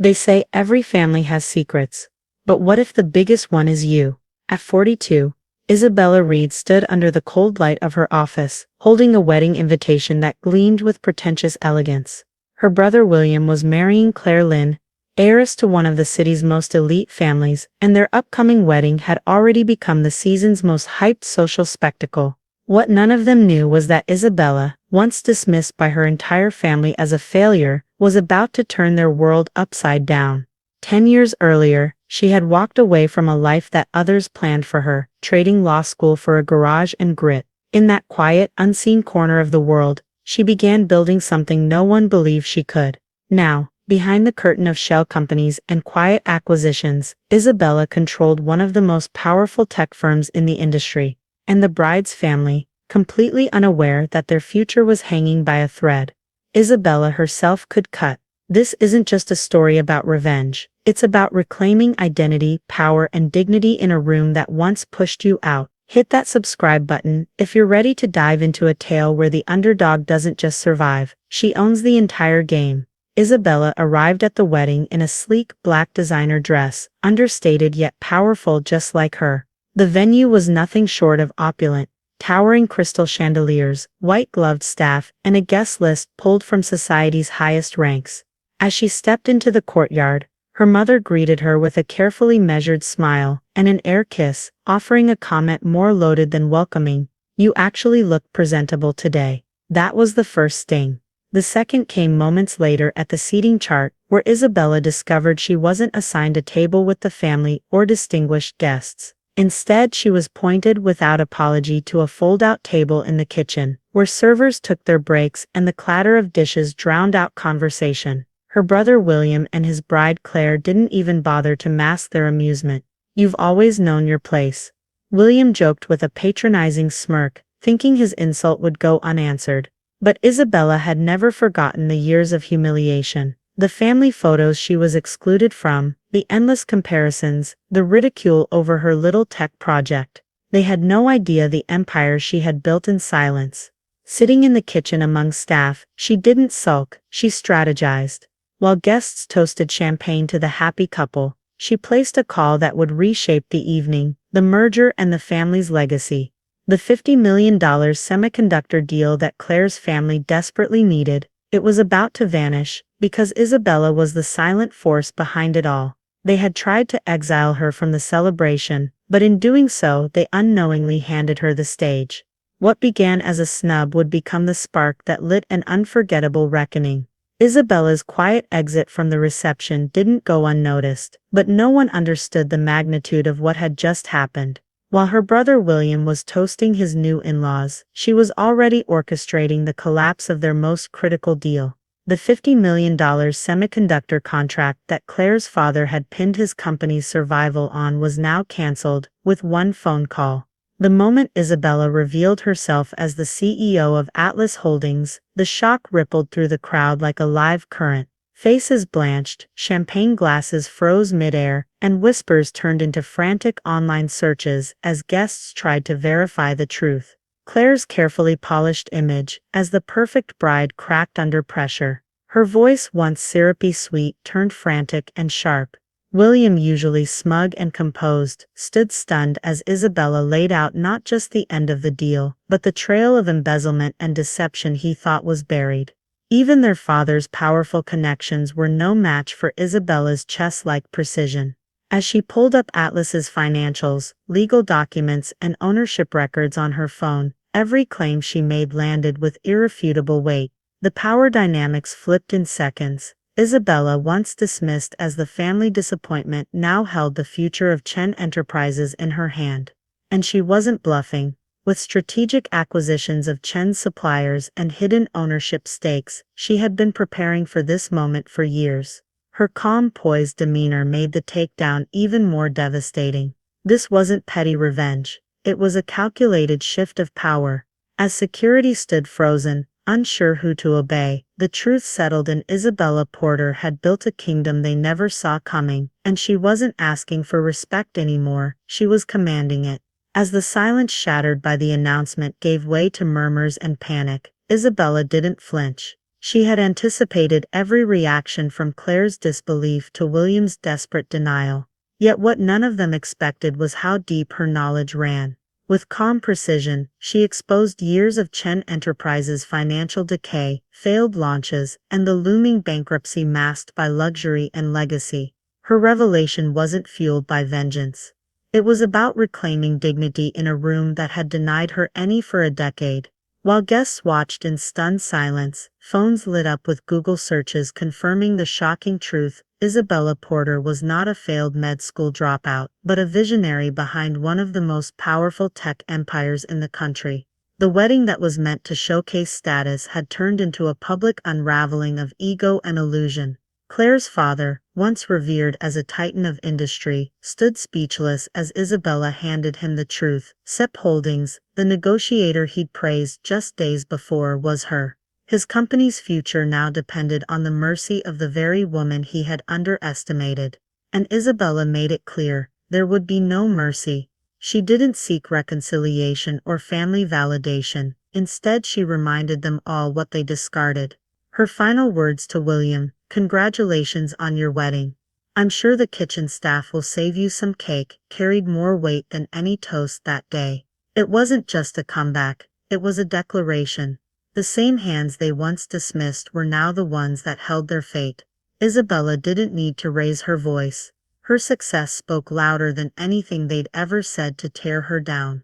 They say every family has secrets. But what if the biggest one is you? At 42, Isabella Reed stood under the cold light of her office, holding a wedding invitation that gleamed with pretentious elegance. Her brother William was marrying Claire Lynn, heiress to one of the city's most elite families, and their upcoming wedding had already become the season's most hyped social spectacle. What none of them knew was that Isabella, once dismissed by her entire family as a failure, was about to turn their world upside down. 10 years earlier, she had walked away from a life that others planned for her, trading law school for a garage and grit. In that quiet, unseen corner of the world, she began building something no one believed she could. Now, behind the curtain of shell companies and quiet acquisitions, Isabella controlled one of the most powerful tech firms in the industry. And the bride's family, completely unaware that their future was hanging by a thread. Isabella herself could cut. This isn't just a story about revenge. It's about reclaiming identity, power, and dignity in a room that once pushed you out. Hit that subscribe button if you're ready to dive into a tale where the underdog doesn't just survive, she owns the entire game. Isabella arrived at the wedding in a sleek black designer dress, understated yet powerful just like her. The venue was nothing short of opulent, towering crystal chandeliers, white-gloved staff, and a guest list pulled from society's highest ranks. As she stepped into the courtyard, her mother greeted her with a carefully measured smile and an air kiss, offering a comment more loaded than welcoming. "You actually look presentable today." That was the first sting. The second came moments later at the seating chart, where Isabella discovered she wasn't assigned a table with the family or distinguished guests. Instead, she was pointed without apology to a fold-out table in the kitchen, where servers took their breaks and the clatter of dishes drowned out conversation. Her brother William and his bride Claire didn't even bother to mask their amusement. "You've always known your place," William joked with a patronizing smirk, thinking his insult would go unanswered. But Isabella had never forgotten the years of humiliation. The family photos she was excluded from, the endless comparisons, the ridicule over her little tech project. They had no idea the empire she had built in silence. Sitting in the kitchen among staff, she didn't sulk, she strategized. While guests toasted champagne to the happy couple, she placed a call that would reshape the evening, the merger and the family's legacy. The $50 million semiconductor deal that Claire's family desperately needed, it was about to vanish, because Isabella was the silent force behind it all. They had tried to exile her from the celebration, but in doing so they unknowingly handed her the stage. What began as a snub would become the spark that lit an unforgettable reckoning. Isabella's quiet exit from the reception didn't go unnoticed, but no one understood the magnitude of what had just happened. While her brother William was toasting his new in-laws, she was already orchestrating the collapse of their most critical deal. The $50 million semiconductor contract that Claire's father had pinned his company's survival on was now canceled, with one phone call. The moment Isabella revealed herself as the CEO of Atlas Holdings, the shock rippled through the crowd like a live current. Faces blanched, champagne glasses froze midair, and whispers turned into frantic online searches as guests tried to verify the truth. Claire's carefully polished image, as the perfect bride, cracked under pressure. Her voice, once syrupy sweet, turned frantic and sharp. William, usually smug and composed, stood stunned as Isabella laid out not just the end of the deal, but the trail of embezzlement and deception he thought was buried. Even their father's powerful connections were no match for Isabella's chess-like precision. As she pulled up Atlas's financials, legal documents, and ownership records on her phone, every claim she made landed with irrefutable weight. The power dynamics flipped in seconds. Isabella, once dismissed as the family disappointment, now held the future of Chen Enterprises in her hand. And she wasn't bluffing. With strategic acquisitions of Chen's suppliers and hidden ownership stakes, she had been preparing for this moment for years. Her calm, poised demeanor made the takedown even more devastating. This wasn't petty revenge. It was a calculated shift of power. As security stood frozen, unsure who to obey, the truth settled in. Isabella Porter had built a kingdom they never saw coming, and she wasn't asking for respect anymore, she was commanding it. As the silence shattered by the announcement gave way to murmurs and panic, Isabella didn't flinch. She had anticipated every reaction from Claire's disbelief to William's desperate denial. Yet what none of them expected was how deep her knowledge ran. With calm precision, she exposed years of Chen Enterprises' financial decay, failed launches, and the looming bankruptcy masked by luxury and legacy. Her revelation wasn't fueled by vengeance. It was about reclaiming dignity in a room that had denied her any for a decade. While guests watched in stunned silence, phones lit up with Google searches confirming the shocking truth. Isabella Porter was not a failed med school dropout, but a visionary behind one of the most powerful tech empires in the country. The wedding that was meant to showcase status had turned into a public unraveling of ego and illusion. Claire's father, once revered as a titan of industry, stood speechless as Isabella handed him the truth. SEP Holdings, the negotiator he'd praised just days before, was her. His company's future now depended on the mercy of the very woman he had underestimated. And Isabella made it clear, there would be no mercy. She didn't seek reconciliation or family validation. Instead, she reminded them all what they discarded. Her final words to William: "Congratulations on your wedding. I'm sure the kitchen staff will save you some cake," carried more weight than any toast that day. It wasn't just a comeback, it was a declaration. The same hands they once dismissed were now the ones that held their fate. Isabella didn't need to raise her voice. Her success spoke louder than anything they'd ever said to tear her down.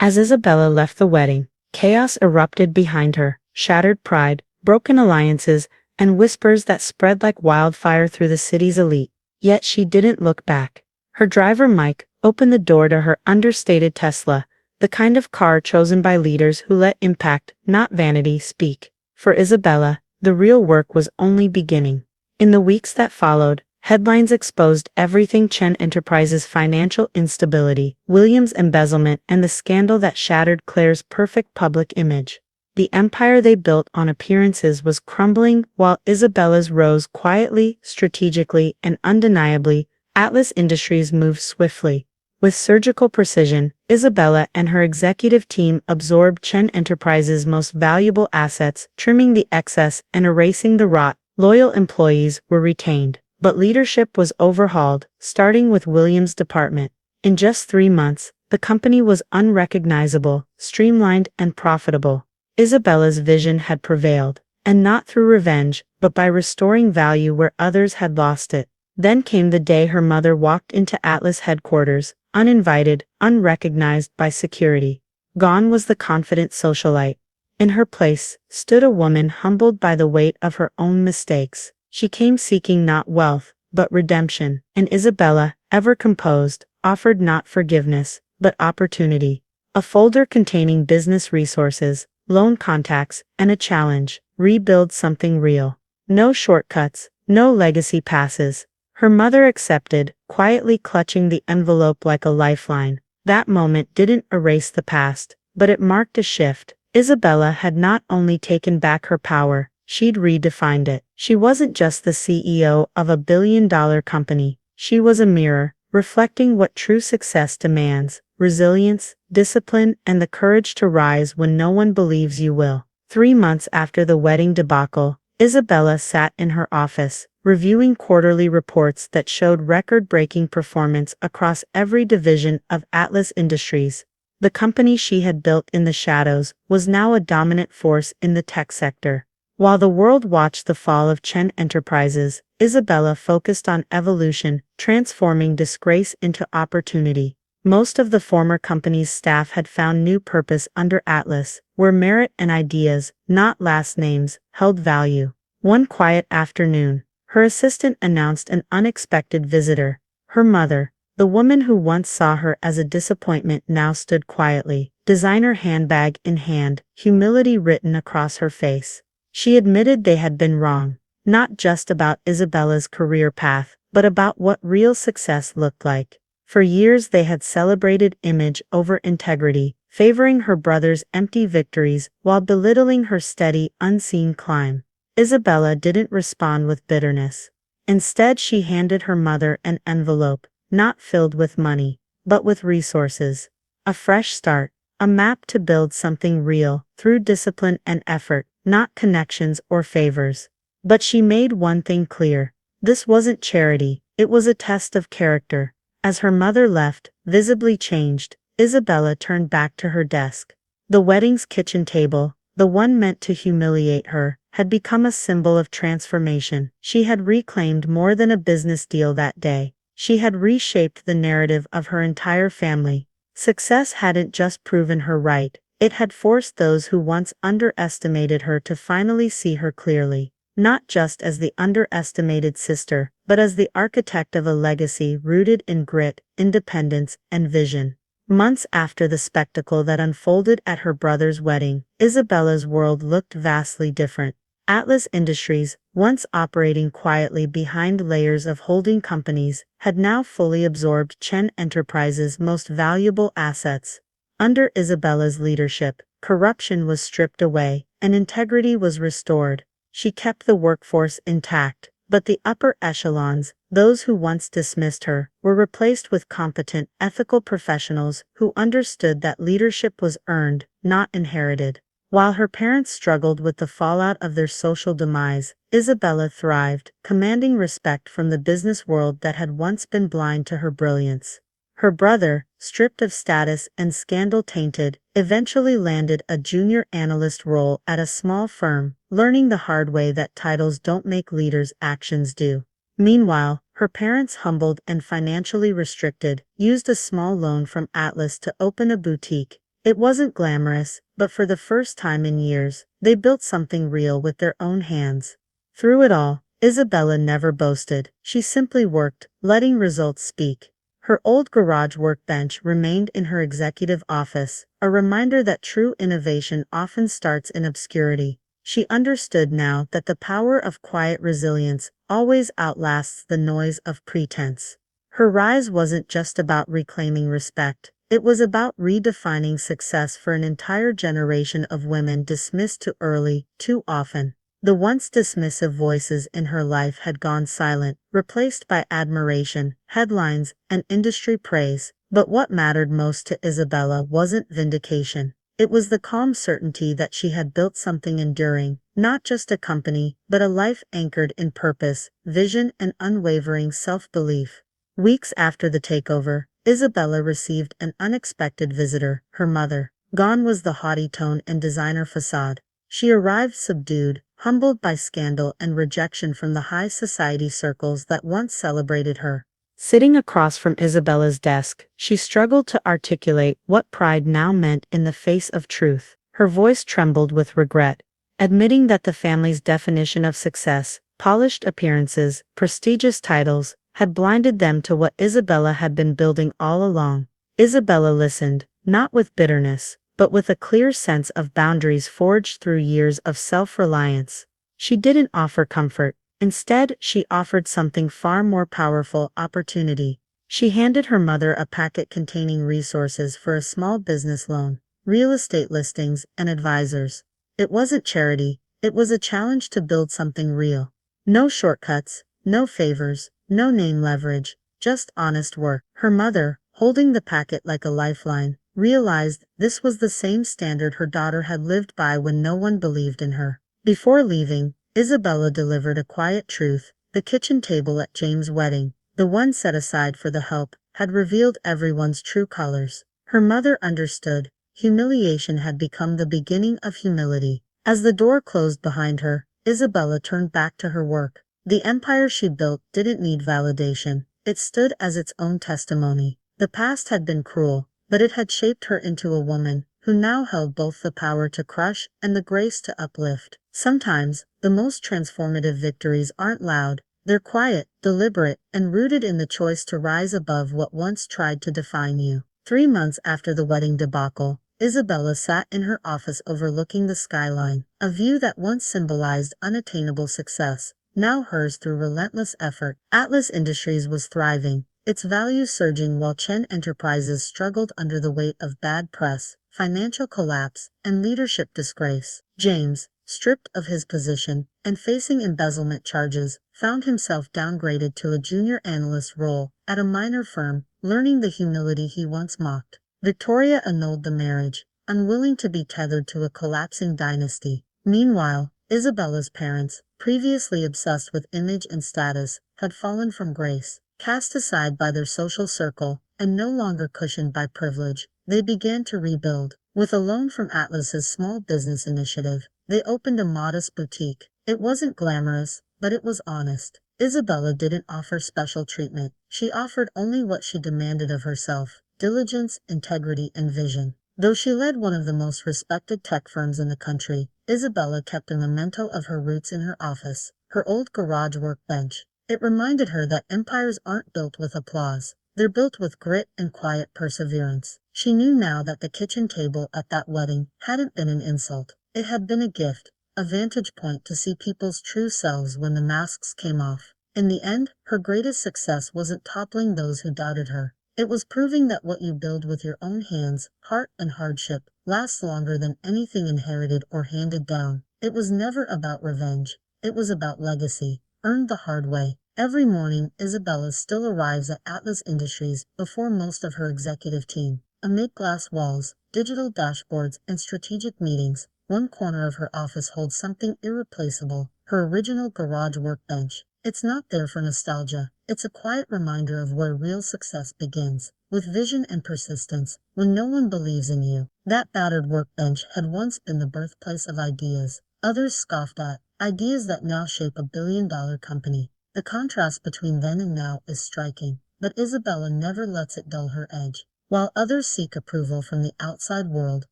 As Isabella left the wedding, chaos erupted behind her: shattered pride, broken alliances, and whispers that spread like wildfire through the city's elite. Yet she didn't look back. Her driver, Mike, opened the door to her understated Tesla, the kind of car chosen by leaders who let impact, not vanity, speak. For Isabella, the real work was only beginning. In the weeks that followed, headlines exposed everything: Chen Enterprises' financial instability, William's embezzlement, and the scandal that shattered Claire's perfect public image. The empire they built on appearances was crumbling, while Isabella's rose quietly, strategically, and undeniably. Atlas Industries moved swiftly. With surgical precision, Isabella and her executive team absorbed Chen Enterprises' most valuable assets, trimming the excess and erasing the rot. Loyal employees were retained, but leadership was overhauled, starting with William's department. In just 3 months, the company was unrecognizable, streamlined, and profitable. Isabella's vision had prevailed, and not through revenge, but by restoring value where others had lost it. Then came the day her mother walked into Atlas headquarters, uninvited, unrecognized by security. Gone was the confident socialite. In her place stood a woman humbled by the weight of her own mistakes. She came seeking not wealth, but redemption, and Isabella, ever composed, offered not forgiveness, but opportunity. A folder containing business resources, loan contacts, and a challenge: rebuild something real. No shortcuts, no legacy passes. Her mother accepted, quietly clutching the envelope like a lifeline. That moment didn't erase the past, but it marked a shift. Isabella had not only taken back her power, she'd redefined it. She wasn't just the CEO of a billion-dollar company. She was a mirror, reflecting what true success demands: resilience, discipline, and the courage to rise when no one believes you will. 3 months after the wedding debacle, Isabella sat in her office, reviewing quarterly reports that showed record-breaking performance across every division of Atlas Industries. The company she had built in the shadows was now a dominant force in the tech sector. While the world watched the fall of Chen Enterprises, Isabella focused on evolution, transforming disgrace into opportunity. Most of the former company's staff had found new purpose under Atlas, where merit and ideas, not last names, held value. One quiet afternoon, her assistant announced an unexpected visitor. Her mother, the woman who once saw her as a disappointment, now stood quietly, designer handbag in hand, humility written across her face. She admitted they had been wrong, not just about Isabella's career path, but about what real success looked like. For years they had celebrated image over integrity, favoring her brother's empty victories while belittling her steady, unseen climb. Isabella didn't respond with bitterness. Instead, she handed her mother an envelope, not filled with money, but with resources. A fresh start, a map to build something real, through discipline and effort, not connections or favors. But she made one thing clear. This wasn't charity, it was a test of character. As her mother left, visibly changed, Isabella turned back to her desk. The wedding's kitchen table, the one meant to humiliate her, had become a symbol of transformation. She had reclaimed more than a business deal that day. She had reshaped the narrative of her entire family. Success hadn't just proven her right, it had forced those who once underestimated her to finally see her clearly. Not just as the underestimated sister, but as the architect of a legacy rooted in grit, independence, and vision. Months after the spectacle that unfolded at her brother's wedding, Isabella's world looked vastly different. Atlas Industries, once operating quietly behind layers of holding companies, had now fully absorbed Chen Enterprises' most valuable assets. Under Isabella's leadership, corruption was stripped away, and integrity was restored. She kept the workforce intact, but the upper echelons, those who once dismissed her, were replaced with competent, ethical professionals who understood that leadership was earned, not inherited. While her parents struggled with the fallout of their social demise, Isabella thrived, commanding respect from the business world that had once been blind to her brilliance. Her brother, stripped of status and scandal-tainted, eventually landed a junior analyst role at a small firm, learning the hard way that titles don't make leaders' actions do. Meanwhile, her parents, humbled and financially restricted, used a small loan from Atlas to open a boutique. It wasn't glamorous, but for the first time in years, they built something real with their own hands. Through it all, Isabella never boasted. She simply worked, letting results speak. Her old garage workbench remained in her executive office, a reminder that true innovation often starts in obscurity. She understood now that the power of quiet resilience always outlasts the noise of pretense. Her rise wasn't just about reclaiming respect, it was about redefining success for an entire generation of women dismissed too early, too often. The once dismissive voices in her life had gone silent, replaced by admiration, headlines, and industry praise. But what mattered most to Isabella wasn't vindication. It was the calm certainty that she had built something enduring, not just a company, but a life anchored in purpose, vision, and unwavering self-belief. Weeks after the takeover, Isabella received an unexpected visitor, her mother. Gone was the haughty tone and designer facade. She arrived subdued, humbled by scandal and rejection from the high society circles that once celebrated her. Sitting across from Isabella's desk, she struggled to articulate what pride now meant in the face of truth. Her voice trembled with regret, admitting that the family's definition of success, polished appearances, prestigious titles, had blinded them to what Isabella had been building all along. Isabella listened, not with bitterness, but with a clear sense of boundaries forged through years of self-reliance. She didn't offer comfort. Instead, she offered something far more powerful: opportunity. She handed her mother a packet containing resources for a small business loan, real estate listings, and advisors. It wasn't charity, it was a challenge to build something real. No shortcuts, no favors, no name leverage, just honest work. Her mother, holding the packet like a lifeline, realized this was the same standard her daughter had lived by when no one believed in her. Before leaving, Isabella delivered a quiet truth. The kitchen table at James' wedding, the one set aside for the help, had revealed everyone's true colors. Her mother understood. Humiliation had become the beginning of humility. As the door closed behind her, Isabella turned back to her work. The empire she built didn't need validation. It stood as its own testimony. The past had been cruel, but it had shaped her into a woman who now held both the power to crush and the grace to uplift. Sometimes, the most transformative victories aren't loud. They're quiet, deliberate, and rooted in the choice to rise above what once tried to define you. 3 months after the wedding debacle, Isabella sat in her office overlooking the skyline, a view that once symbolized unattainable success, now hers through relentless effort. Atlas Industries was thriving, its values surging while Chen Enterprises struggled under the weight of bad press, financial collapse, and leadership disgrace. James, stripped of his position and facing embezzlement charges, found himself downgraded to a junior analyst role at a minor firm, learning the humility he once mocked. Victoria annulled the marriage, unwilling to be tethered to a collapsing dynasty. Meanwhile, Isabella's parents, previously obsessed with image and status, had fallen from grace. Cast aside by their social circle, and no longer cushioned by privilege, they began to rebuild. With a loan from Atlas's small business initiative, they opened a modest boutique. It wasn't glamorous, but it was honest. Isabella didn't offer special treatment. She offered only what she demanded of herself: diligence, integrity, and vision. Though she led one of the most respected tech firms in the country, Isabella kept a memento of her roots in her office, her old garage workbench. It reminded her that empires aren't built with applause. They're built with grit and quiet perseverance. She knew now that the kitchen table at that wedding hadn't been an insult. It had been a gift, a vantage point to see people's true selves when the masks came off. In the end, her greatest success wasn't toppling those who doubted her. It was proving that what you build with your own hands, heart, and hardship lasts longer than anything inherited or handed down. It was never about revenge. It was about legacy, earned the hard way. Every morning, Isabella still arrives at Atlas Industries before most of her executive team. Amid glass walls, digital dashboards, and strategic meetings, one corner of her office holds something irreplaceable: her original garage workbench. It's not there for nostalgia. It's a quiet reminder of where real success begins, with vision and persistence. When no one believes in you, that battered workbench had once been the birthplace of ideas others scoffed at, ideas that now shape a billion-dollar company. The contrast between then and now is striking, but Isabella never lets it dull her edge. While others seek approval from the outside world,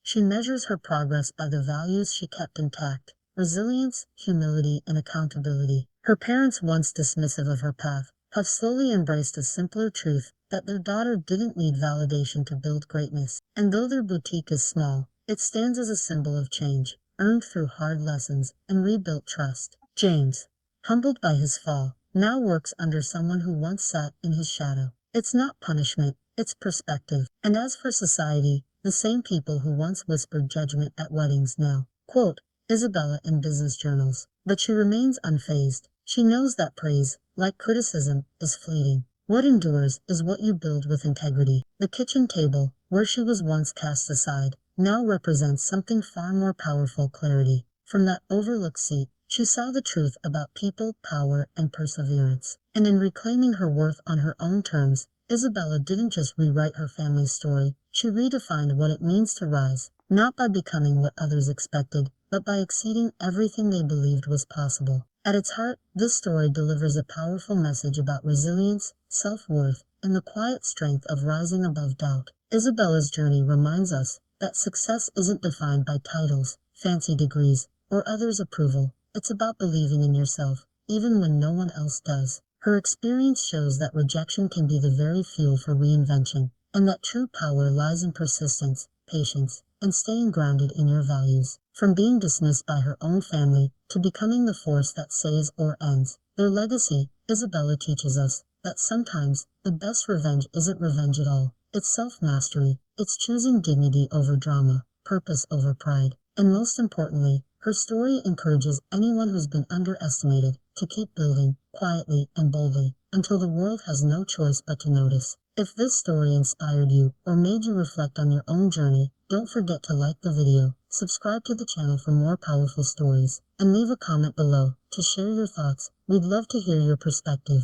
she measures her progress by the values she kept intact: resilience, humility, and accountability. Her parents, once dismissive of her path, have slowly embraced a simpler truth: that their daughter didn't need validation to build greatness. And though their boutique is small, it stands as a symbol of change, earned through hard lessons and rebuilt trust. James, humbled by his fall, now works under someone who once sat in his shadow. It's not punishment, it's perspective. And as for society, the same people who once whispered judgment at weddings now quote Isabella in business journals. But she remains unfazed. She knows that praise, like criticism, is fleeting. What endures is what you build with integrity. The kitchen table, where she was once cast aside, now represents something far more powerful: clarity. From that overlooked seat, she saw the truth about people, power, and perseverance. And in reclaiming her worth on her own terms, Isabella didn't just rewrite her family's story, she redefined what it means to rise, not by becoming what others expected, but by exceeding everything they believed was possible. At its heart, this story delivers a powerful message about resilience, self-worth, and the quiet strength of rising above doubt. Isabella's journey reminds us that success isn't defined by titles, fancy degrees, or others' approval. It's about believing in yourself, even when no one else does. Her experience shows that rejection can be the very fuel for reinvention, and that true power lies in persistence, patience, and staying grounded in your values. From being dismissed by her own family to becoming the force that saves or ends their legacy, Isabella teaches us that sometimes the best revenge isn't revenge at all. It's self-mastery. It's choosing dignity over drama, purpose over pride. And most importantly, her story encourages anyone who's been underestimated to keep building, quietly and boldly, until the world has no choice but to notice. If this story inspired you or made you reflect on your own journey, don't forget to like the video, subscribe to the channel for more powerful stories, and leave a comment below to share your thoughts. We'd love to hear your perspective.